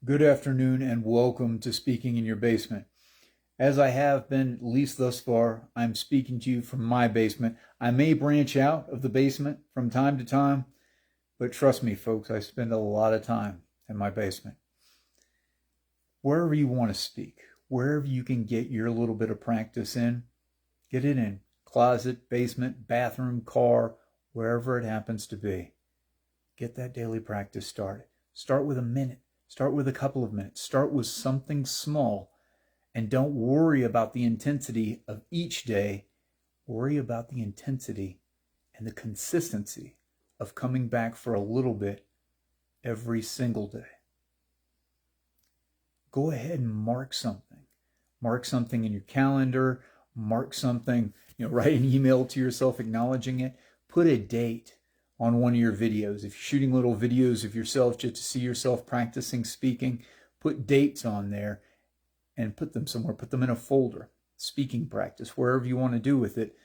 Good afternoon and welcome to Speaking in Your Basement. As I have been, at least thus far, I'm speaking to you from my basement. I may branch out of the basement from time to time, but trust me, folks, I spend a lot of time in my basement. Wherever you want to speak, wherever you can get your little bit of practice in, get it in. Closet, basement, bathroom, car, wherever it happens to be. Get that daily practice started. Start with a minute. Start with a couple of minutes. Start with something small. And don't worry about the intensity of each day. Worry about the intensity and the consistency of coming back for a little bit every single day. Go ahead and mark something. Mark something in your calendar. Mark something, write an email to yourself acknowledging it. Put a date on one of your videos. If you're shooting little videos of yourself just to see yourself practicing speaking, put dates on there and put them somewhere. Put them in a folder, speaking practice, wherever you want to do with it,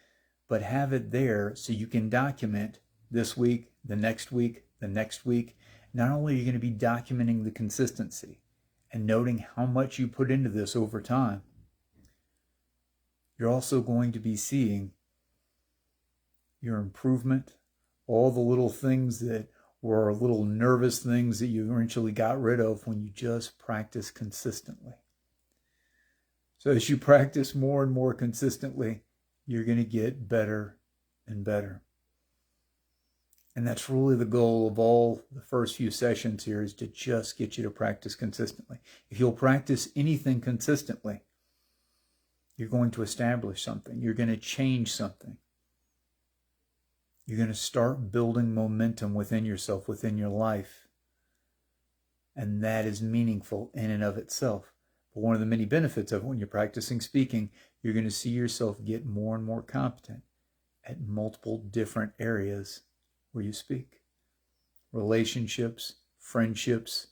but have it there so you can document this week, the next week, the next week. Not only are you going to be documenting the consistency and noting how much you put into this over time, you're also going to be seeing your improvement, all the little things that were little nervous things that you eventually got rid of when you just practice consistently. So as you practice more and more consistently, you're going to get better and better. And that's really the goal of all the first few sessions here, is to just get you to practice consistently. If you'll practice anything consistently, you're going to establish something. You're going to change something. You're going to start building momentum within yourself, within your life. And that is meaningful in and of itself. But one of the many benefits of it, when you're practicing speaking, you're going to see yourself get more and more competent at multiple different areas where you speak. Relationships, friendships,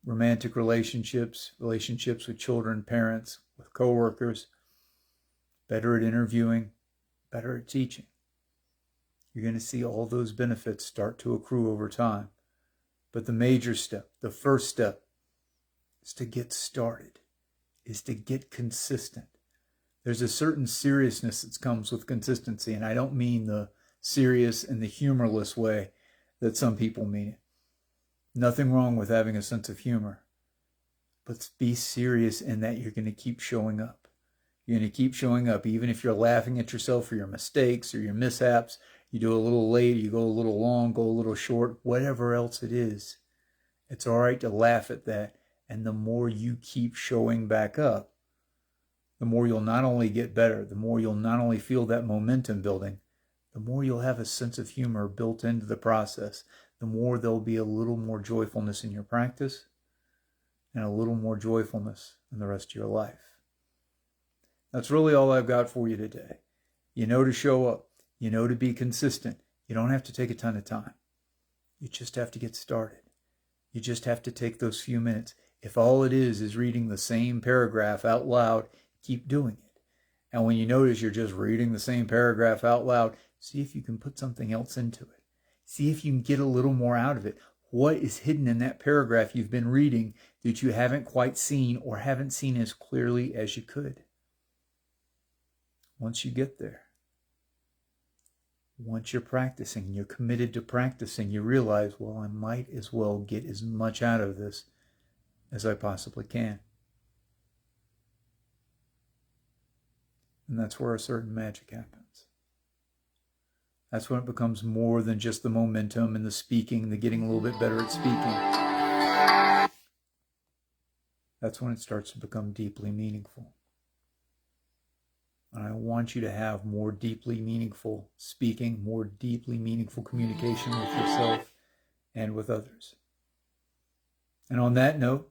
romantic relationships, relationships with children, parents, with coworkers, better at interviewing, better at teaching. You're going to see all those benefits start to accrue over time. But the major step, the first step, is to get started, is to get consistent. There's a certain seriousness that comes with consistency, and I don't mean the serious in the humorless way that some people mean it. Nothing wrong with having a sense of humor, but be serious in that you're going to keep showing up. You're going to keep showing up, even if you're laughing at yourself for your mistakes or your mishaps. You do a little late, you go a little long, go a little short, whatever else it is. It's all right to laugh at that. And the more you keep showing back up, the more you'll not only get better, the more you'll not only feel that momentum building, the more you'll have a sense of humor built into the process, the more there'll be a little more joyfulness in your practice and a little more joyfulness in the rest of your life. That's really all I've got for you today. You know to show up. You know to be consistent. You don't have to take a ton of time. You just have to get started. You just have to take those few minutes. If all it is reading the same paragraph out loud, keep doing it. And when you notice you're just reading the same paragraph out loud, see if you can put something else into it. See if you can get a little more out of it. What is hidden in that paragraph you've been reading that you haven't quite seen or haven't seen as clearly as you could? Once you get there, once you're practicing, you're committed to practicing, you realize, well, I might as well get as much out of this as I possibly can. And that's where a certain magic happens. That's when it becomes more than just the momentum and the speaking, the getting a little bit better at speaking. That's when it starts to become deeply meaningful. And I want you to have more deeply meaningful speaking, more deeply meaningful communication with yourself and with others. And on that note,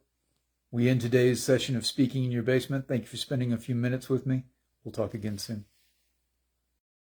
we end today's session of Speaking in Your Basement. Thank you for spending a few minutes with me. We'll talk again soon.